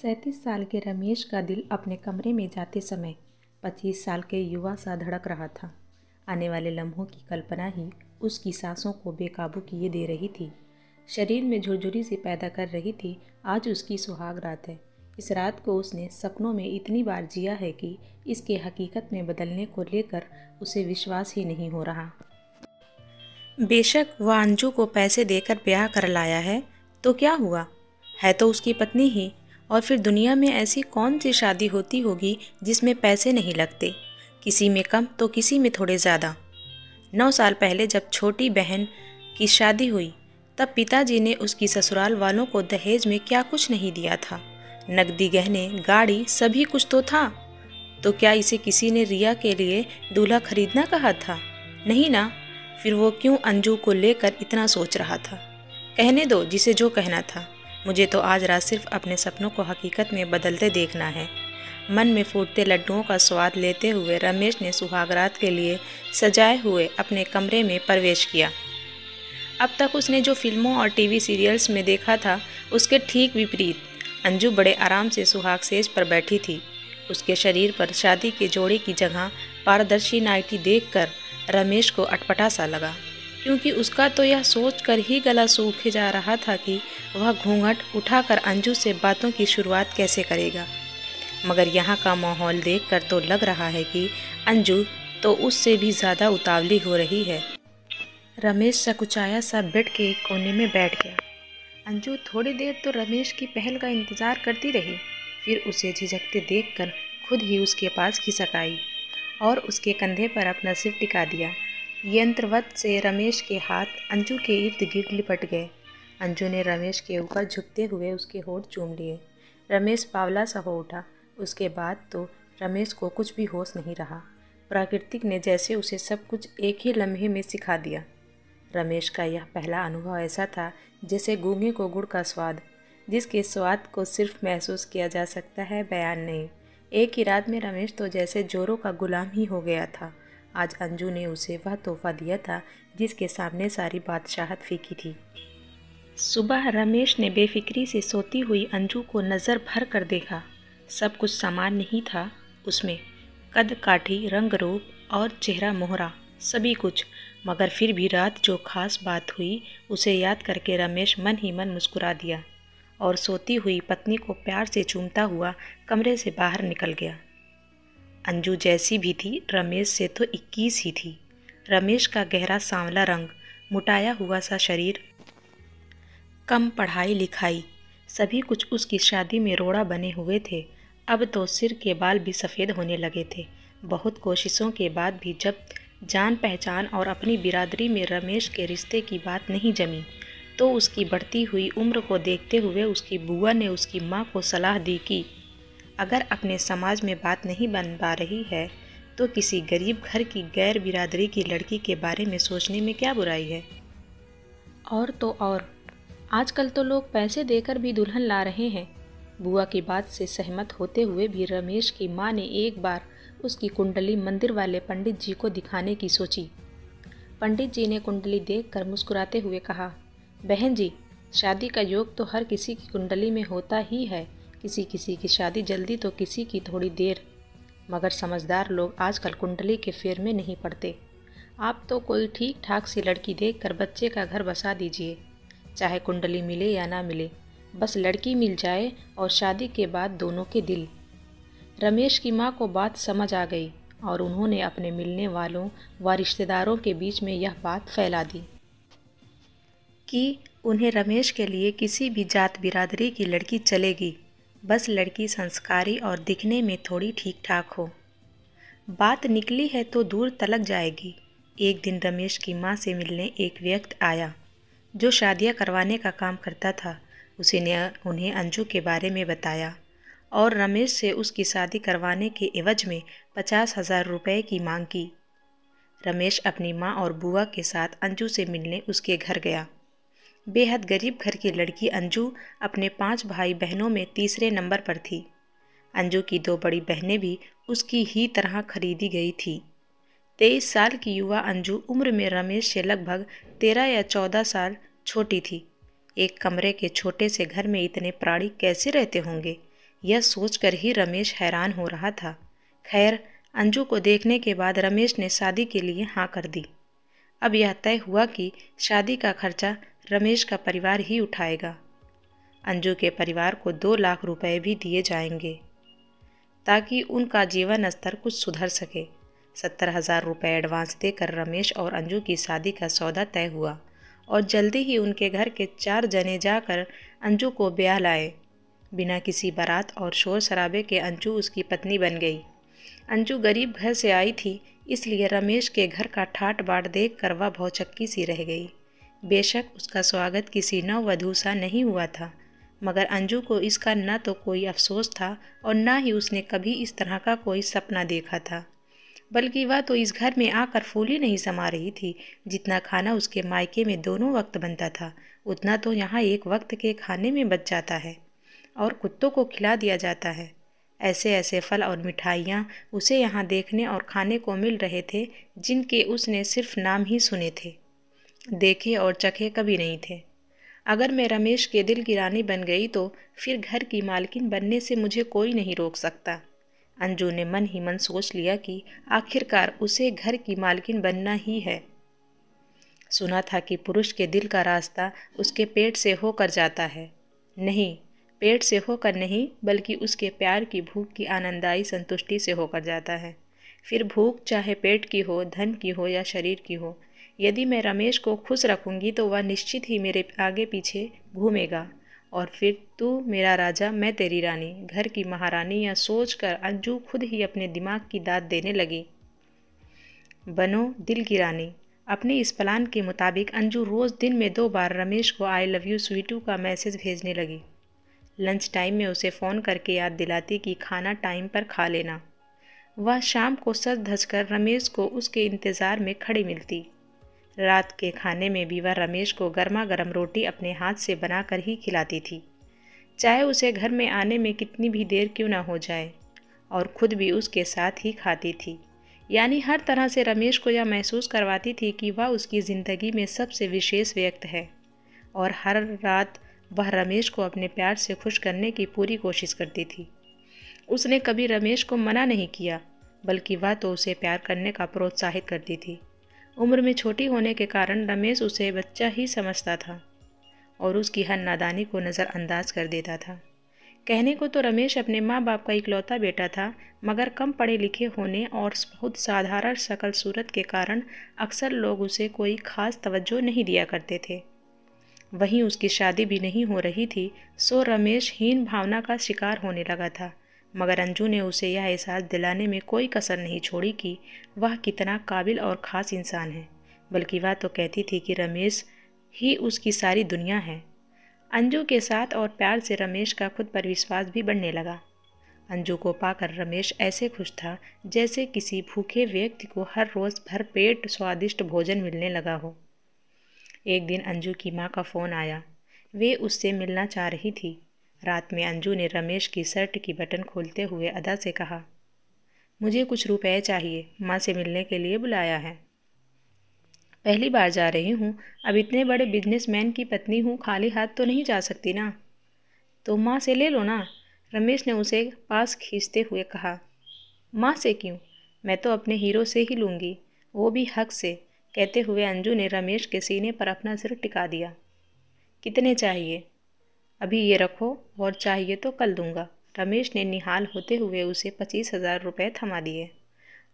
37 साल के रमेश का दिल अपने कमरे में जाते समय 25 साल के युवा सा धड़क रहा था। आने वाले लम्हों की कल्पना ही उसकी सांसों को बेकाबू किए दे रही थी। शरीर में झुरझुरी सी पैदा कर रही थी। आज उसकी सुहाग रात है। इस रात को उसने सपनों में इतनी बार जिया है कि इसके हकीकत में बदलने को लेकर उसे विश्वास ही नहीं हो रहा। बेशक वह अंजू को पैसे देकर ब्याह कर लाया है तो क्या हुआ, है तो उसकी पत्नी ही। और फिर दुनिया में ऐसी कौन सी शादी होती होगी जिसमें पैसे नहीं लगते, किसी में कम तो किसी में थोड़े ज़्यादा। 9 साल पहले जब छोटी बहन की शादी हुई तब पिताजी ने उसकी ससुराल वालों को दहेज में क्या कुछ नहीं दिया था। नकदी, गहने, गाड़ी, सभी कुछ तो था। तो क्या इसे किसी ने रिया के लिए दूल्हा खरीदना कहा था? नहीं ना। फिर वो क्यों अंजू को लेकर इतना सोच रहा था? कहने दो जिसे जो कहना था। मुझे तो आज रात सिर्फ अपने सपनों को हकीकत में बदलते देखना है। मन में फूटते लड्डुओं का स्वाद लेते हुए रमेश ने सुहागरात के लिए सजाए हुए अपने कमरे में प्रवेश किया। अब तक उसने जो फिल्मों और टीवी सीरियल्स में देखा था उसके ठीक विपरीत अंजू बड़े आराम से सुहाग सेज पर बैठी थी। उसके शरीर पर शादी के जोड़े की जगह पारदर्शी नाइटी देखकर रमेश को अटपटा सा लगा, क्योंकि उसका तो यह सोचकर ही गला सूखे जा रहा था कि वह घूंघट उठाकर अंजू से बातों की शुरुआत कैसे करेगा। मगर यहाँ का माहौल देखकर तो लग रहा है कि अंजू तो उससे भी ज़्यादा उतावली हो रही है। रमेश सकुचाया सा बेड के एक कोने में बैठ गया। अंजू थोड़ी देर तो रमेश की पहल का इंतज़ार करती रही, फिर उसे झिझकते देखकर खुद ही उसके पास खिसक आई और उसके कंधे पर अपना सिर टिका दिया। यंत्रवत से रमेश के हाथ अंजू के इर्द गिर्द लिपट गए। अंजू ने रमेश के ऊपर झुकते हुए उसके होंठ चूम लिए। रमेश बावला सा हो उठा। उसके बाद तो रमेश को कुछ भी होश नहीं रहा। प्राकृतिक ने जैसे उसे सब कुछ एक ही लम्हे में सिखा दिया। रमेश का यह पहला अनुभव ऐसा था जैसे गूंगे को गुड़ का स्वाद, जिसके स्वाद को सिर्फ महसूस किया जा सकता है, बयान नहीं। एक ही रात में रमेश तो जैसे जोरों का गुलाम ही हो गया था। आज अंजू ने उसे वह तोहफा दिया था जिसके सामने सारी बादशाहत फीकी थी। सुबह रमेश ने बेफिक्री से सोती हुई अंजू को नज़र भर कर देखा। सब कुछ सामान्य ही था उसमें, कद काठी, रंग रूप और चेहरा मोहरा, सभी कुछ। मगर फिर भी रात जो खास बात हुई उसे याद करके रमेश मन ही मन मुस्कुरा दिया और सोती हुई पत्नी को प्यार से चूमता हुआ कमरे से बाहर निकल गया। अंजू जैसी भी थी, रमेश से तो 21 ही थी। रमेश का गहरा सांवला रंग, मुटाया हुआ सा शरीर, कम पढ़ाई लिखाई, सभी कुछ उसकी शादी में रोड़ा बने हुए थे। अब तो सिर के बाल भी सफ़ेद होने लगे थे। बहुत कोशिशों के बाद भी जब जान पहचान और अपनी बिरादरी में रमेश के रिश्ते की बात नहीं जमी, तो उसकी बढ़ती हुई उम्र को देखते हुए उसकी बुआ ने उसकी माँ को सलाह दी कि अगर अपने समाज में बात नहीं बन पा रही है तो किसी गरीब घर की गैर बिरादरी की लड़की के बारे में सोचने में क्या बुराई है। और तो और आजकल तो लोग पैसे देकर भी दुल्हन ला रहे हैं। बुआ की बात से सहमत होते हुए भी रमेश की माँ ने एक बार उसकी कुंडली मंदिर वाले पंडित जी को दिखाने की सोची। पंडित जी ने कुंडली देखकर मुस्कुराते हुए कहा, बहन जी, शादी का योग तो हर किसी की कुंडली में होता ही है। किसी किसी की शादी जल्दी तो किसी की थोड़ी देर, मगर समझदार लोग आजकल कुंडली के फेर में नहीं पड़ते। आप तो कोई ठीक ठाक सी लड़की देखकर बच्चे का घर बसा दीजिए, चाहे कुंडली मिले या ना मिले, बस लड़की मिल जाए और शादी के बाद दोनों के दिल। रमेश की माँ को बात समझ आ गई और उन्होंने अपने मिलने वालों व रिश्तेदारों के बीच में यह बात फैला दी कि उन्हें रमेश के लिए किसी भी जात बिरादरी की लड़की चलेगी, बस लड़की संस्कारी और दिखने में थोड़ी ठीक ठाक हो। बात निकली है तो दूर तलक जाएगी। एक दिन रमेश की माँ से मिलने एक व्यक्ति आया जो शादियाँ करवाने का काम करता था। उसी ने उन्हें अंजू के बारे में बताया और रमेश से उसकी शादी करवाने के एवज में 50,000 रुपये की मांग की। रमेश अपनी माँ और बुआ के साथ अंजू से मिलने उसके घर गया। बेहद गरीब घर की लड़की अंजू अपने 5 भाई बहनों में तीसरे नंबर पर थी। अंजू की 2 बड़ी बहनें भी उसकी ही तरह खरीदी गई थी। 23 साल की युवा अंजू उम्र में रमेश से लगभग 13 या 14 साल छोटी थी। एक कमरे के छोटे से घर में इतने प्राणी कैसे रहते होंगे, यह सोचकर ही रमेश हैरान हो रहा था। खैर, अंजू को देखने के बाद रमेश ने शादी के लिए हाँ कर दी। अब यह तय हुआ कि शादी का खर्चा रमेश का परिवार ही उठाएगा। अंजू के परिवार को 2 लाख रुपए भी दिए जाएंगे ताकि उनका जीवन स्तर कुछ सुधर सके। 70,000 रुपये एडवांस देकर रमेश और अंजू की शादी का सौदा तय हुआ और जल्दी ही उनके घर के 4 जने जाकर अंजू को ब्याह लाए। बिना किसी बारात और शोर शराबे के अंजू उसकी पत्नी बन गई। अंजू गरीब घर से आई थी, इसलिए रमेश के घर का ठाट बाट देख कर वह भौचक्की सी रह गई। बेशक उसका स्वागत किसी नववधू सा नहीं हुआ था, मगर अंजू को इसका न तो कोई अफसोस था और न ही उसने कभी इस तरह का कोई सपना देखा था। बल्कि वह तो इस घर में आकर फूली नहीं समा रही थी। जितना खाना उसके मायके में दोनों वक्त बनता था, उतना तो यहाँ एक वक्त के खाने में बच जाता है और कुत्तों को खिला दिया जाता है। ऐसे ऐसे फल और मिठाइयाँ उसे यहाँ देखने और खाने को मिल रहे थे जिनके उसने सिर्फ नाम ही सुने थे, देखे और चखे कभी नहीं थे। अगर मैं रमेश के दिल की रानी बन गई तो फिर घर की मालकिन बनने से मुझे कोई नहीं रोक सकता। अंजू ने मन ही मन सोच लिया कि आखिरकार उसे घर की मालकिन बनना ही है। सुना था कि पुरुष के दिल का रास्ता उसके पेट से होकर जाता है। नहीं, पेट से होकर नहीं, बल्कि उसके प्यार की भूख की आनंददायी संतुष्टि से होकर जाता है। फिर भूख चाहे पेट की हो, धन की हो या शरीर की हो, यदि मैं रमेश को खुश रखूंगी तो वह निश्चित ही मेरे आगे पीछे घूमेगा और फिर तू मेरा राजा, मैं तेरी रानी, घर की महारानी। या सोचकर अंजू खुद ही अपने दिमाग की दाद देने लगी। बनो दिल की रानी। अपने इस प्लान के मुताबिक अंजू रोज़ दिन में 2 बार रमेश को आई लव यू स्वीटू का मैसेज भेजने लगी। लंच टाइम में उसे फ़ोन करके याद दिलाती कि खाना टाइम पर खा लेना। वह शाम को सज धज कर रमेश को उसके इंतज़ार में खड़ी मिलती। रात के खाने में भी वह रमेश को गर्मा गर्म रोटी अपने हाथ से बनाकर ही खिलाती थी, चाहे उसे घर में आने में कितनी भी देर क्यों न हो जाए, और खुद भी उसके साथ ही खाती थी। यानी हर तरह से रमेश को यह महसूस करवाती थी कि वह उसकी ज़िंदगी में सबसे विशेष व्यक्ति है और हर रात वह रमेश को अपने प्यार से खुश करने की पूरी कोशिश करती थी। उसने कभी रमेश को मना नहीं किया, बल्कि वह तो उसे प्यार करने का प्रोत्साहित करती थी। उम्र में छोटी होने के कारण रमेश उसे बच्चा ही समझता था और उसकी हर नादानी को नज़रअंदाज कर देता था। कहने को तो रमेश अपने माँ बाप का इकलौता बेटा था, मगर कम पढ़े लिखे होने और बहुत साधारण शक्ल सूरत के कारण अक्सर लोग उसे कोई खास तवज्जो नहीं दिया करते थे। वहीं उसकी शादी भी नहीं हो रही थी, सो रमेश हीन भावना का शिकार होने लगा था। मगर अंजू ने उसे यह एहसास दिलाने में कोई कसर नहीं छोड़ी कि वह कितना काबिल और ख़ास इंसान है, बल्कि वह तो कहती थी कि रमेश ही उसकी सारी दुनिया है। अंजू के साथ और प्यार से रमेश का खुद पर विश्वास भी बढ़ने लगा। अंजू को पाकर रमेश ऐसे खुश था जैसे किसी भूखे व्यक्ति को हर रोज़ भरपेट स्वादिष्ट भोजन मिलने लगा हो। एक दिन अंजू की माँ का फ़ोन आया। वे उससे मिलना चाह रही थी। रात में अंजू ने रमेश की शर्ट की बटन खोलते हुए अदा से कहा, मुझे कुछ रुपए चाहिए, माँ से मिलने के लिए बुलाया है। पहली बार जा रही हूँ, अब इतने बड़े बिजनेसमैन की पत्नी हूँ, खाली हाथ तो नहीं जा सकती ना। तो माँ से ले लो ना, रमेश ने उसे पास खींचते हुए कहा। माँ से क्यों, मैं तो अपने हीरो से ही लूँगी, वो भी हक से। कहते हुए अंजू ने रमेश के सीने पर अपना सिर टिका दिया। कितने चाहिए? अभी ये रखो, और चाहिए तो कल दूंगा। रमेश ने निहाल होते हुए उसे 25,000 रुपये थमा दिए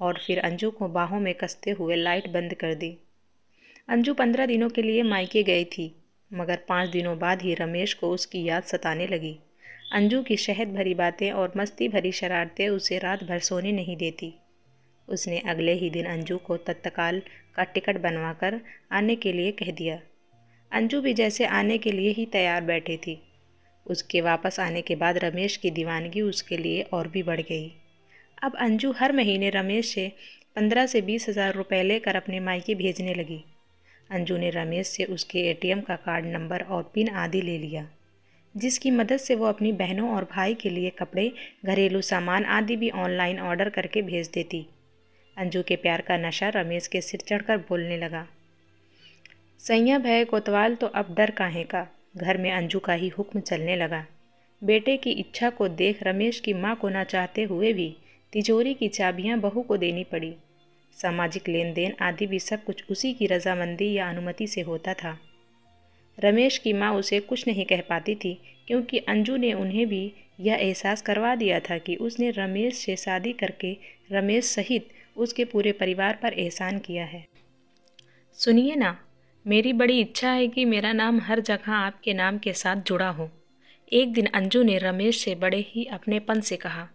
और फिर अंजू को बाहों में कसते हुए लाइट बंद कर दी। अंजू 15 दिनों के लिए मायके गई थी, मगर 5 दिनों बाद ही रमेश को उसकी याद सताने लगी। अंजू की शहद भरी बातें और मस्ती भरी शरारतें उसे रात भर सोने नहीं देती। उसने अगले ही दिन अंजू को तत्काल का टिकट बनवाकर आने के लिए कह दिया। अंजू भी जैसे आने के लिए ही तैयार बैठी थी। उसके वापस आने के बाद रमेश की दीवानगी उसके लिए और भी बढ़ गई। अब अंजू हर महीने रमेश से 15 से 20,000 रुपये लेकर अपने मायके भेजने लगी। अंजू ने रमेश से उसके एटीएम का कार्ड नंबर और पिन आदि ले लिया, जिसकी मदद से वो अपनी बहनों और भाई के लिए कपड़े, घरेलू सामान आदि भी ऑनलाइन ऑर्डर करके भेज देती। अंजू के प्यार का नशा रमेश के सिर चढ़कर बोलने लगा। सैया भय कोतवाल तो अब डर काहे का। घर में अंजू का ही हुक्म चलने लगा। बेटे की इच्छा को देख रमेश की माँ को न चाहते हुए भी तिजोरी की चाबियाँ बहू को देनी पड़ी। सामाजिक लेन देन आदि भी सब कुछ उसी की रजामंदी या अनुमति से होता था। रमेश की माँ उसे कुछ नहीं कह पाती थी, क्योंकि अंजू ने उन्हें भी यह एहसास करवा दिया था कि उसने रमेश से शादी करके रमेश सहित उसके पूरे परिवार पर एहसान किया है। सुनिए ना, मेरी बड़ी इच्छा है कि मेरा नाम हर जगह आपके नाम के साथ जुड़ा हो। एक दिन अंजू ने रमेश से बड़े ही अपनेपन से कहा।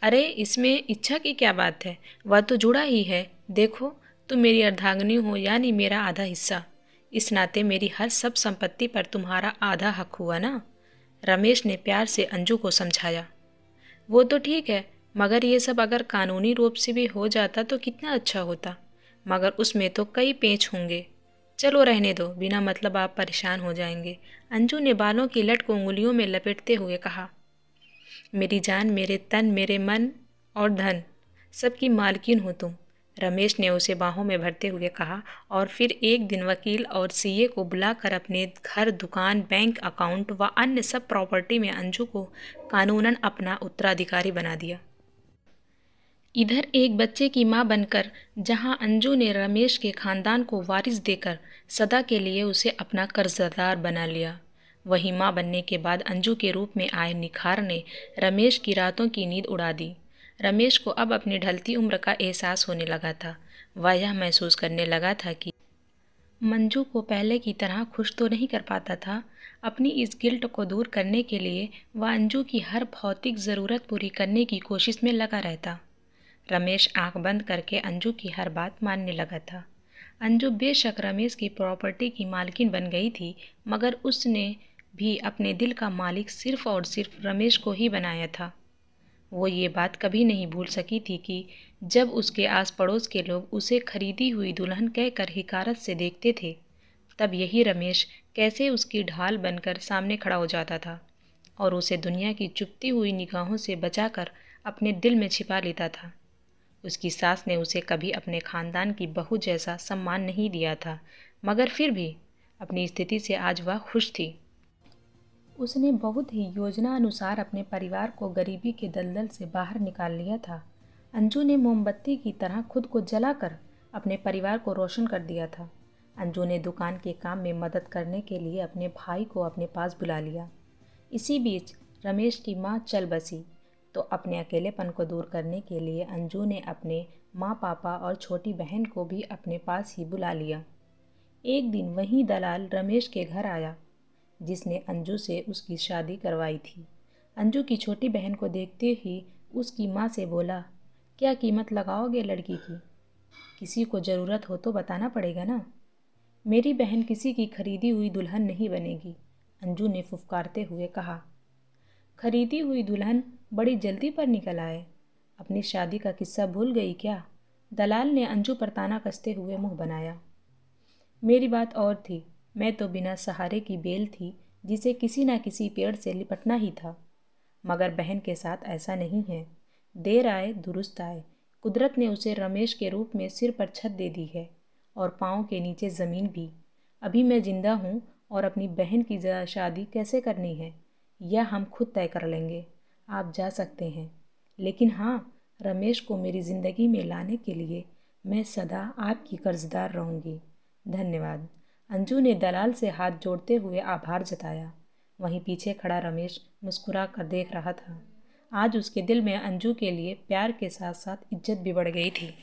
अरे, इसमें इच्छा की क्या बात है, वह तो जुड़ा ही है। देखो, तुम मेरी अर्धांगिनी हो, यानी मेरा आधा हिस्सा। इस नाते मेरी हर सब संपत्ति पर तुम्हारा आधा हक हुआ ना। रमेश ने प्यार से अंजू को समझाया। वो तो ठीक है, मगर ये सब अगर कानूनी रूप से भी हो जाता तो कितना अच्छा होता, मगर उसमें तो कई पेच होंगे। चलो रहने दो, बिना मतलब आप परेशान हो जाएंगे। अंजू ने बालों की लट को उंगलियों में लपेटते हुए कहा। मेरी जान, मेरे तन, मेरे मन और धन, सबकी मालकिन हो तुम। रमेश ने उसे बाहों में भरते हुए कहा और फिर एक दिन वकील और सीए को बुलाकर अपने घर, दुकान, बैंक अकाउंट व अन्य सब प्रॉपर्टी में अंजू को कानूनन अपना उत्तराधिकारी बना दिया। इधर एक बच्चे की मां बनकर जहां अंजू ने रमेश के खानदान को वारिस देकर सदा के लिए उसे अपना कर्जदार बना लिया, वहीं मां बनने के बाद अंजू के रूप में आए निखार ने रमेश की रातों की नींद उड़ा दी। रमेश को अब अपनी ढलती उम्र का एहसास होने लगा था। वह यह महसूस करने लगा था कि मंजू को पहले की तरह खुश तो नहीं कर पाता था। अपनी इस गिल्ट को दूर करने के लिए वह अंजू की हर भौतिक ज़रूरत पूरी करने की कोशिश में लगा रहता। रमेश आंख बंद करके अंजू की हर बात मानने लगा था। अंजू बेशक रमेश की प्रॉपर्टी की मालकिन बन गई थी, मगर उसने भी अपने दिल का मालिक सिर्फ और सिर्फ रमेश को ही बनाया था। वो ये बात कभी नहीं भूल सकी थी कि जब उसके आस पड़ोस के लोग उसे खरीदी हुई दुल्हन कहकर हिकारत से देखते थे, तब यही रमेश कैसे उसकी ढाल बनकर सामने खड़ा हो जाता था और उसे दुनिया की चुभती हुई निगाहों से बचाकर अपने दिल में छिपा लेता था। उसकी सास ने उसे कभी अपने खानदान की बहू जैसा सम्मान नहीं दिया था, मगर फिर भी अपनी स्थिति से आज वह खुश थी। उसने बहुत ही योजना अनुसार अपने परिवार को गरीबी के दलदल से बाहर निकाल लिया था। अंजू ने मोमबत्ती की तरह खुद को जलाकर अपने परिवार को रोशन कर दिया था। अंजू ने दुकान के काम में मदद करने के लिए अपने भाई को अपने पास बुला लिया। इसी बीच रमेश की माँ चल बसी, तो अपने अकेलेपन को दूर करने के लिए अंजू ने अपने माँ, पापा और छोटी बहन को भी अपने पास ही बुला लिया। एक दिन वही दलाल रमेश के घर आया, जिसने अंजू से उसकी शादी करवाई थी। अंजू की छोटी बहन को देखते ही उसकी माँ से बोला, क्या कीमत लगाओगे लड़की की? किसी को ज़रूरत हो तो बताना पड़ेगा ना। मेरी बहन किसी की खरीदी हुई दुल्हन नहीं बनेगी, अंजू ने फुफकारते हुए कहा। खरीदी हुई दुल्हन बड़ी जल्दी पर निकल आए, अपनी शादी का किस्सा भूल गई क्या? दलाल ने अंजू पर ताना कसते हुए मुंह बनाया। मेरी बात और थी, मैं तो बिना सहारे की बेल थी, जिसे किसी न किसी पेड़ से लिपटना ही था। मगर बहन के साथ ऐसा नहीं है। देर आए दुरुस्त आए, कुदरत ने उसे रमेश के रूप में सिर पर छत दे दी है और पाँव के नीचे ज़मीन भी। अभी मैं जिंदा हूँ और अपनी बहन की शादी कैसे करनी है यह हम खुद तय कर लेंगे। आप जा सकते हैं, लेकिन हाँ, रमेश को मेरी ज़िंदगी में लाने के लिए मैं सदा आपकी कर्जदार रहूँगी। धन्यवाद। अंजू ने दलाल से हाथ जोड़ते हुए आभार जताया। वहीं पीछे खड़ा रमेश मुस्कुरा कर देख रहा था। आज उसके दिल में अंजू के लिए प्यार के साथ साथ इज्जत भी बढ़ गई थी।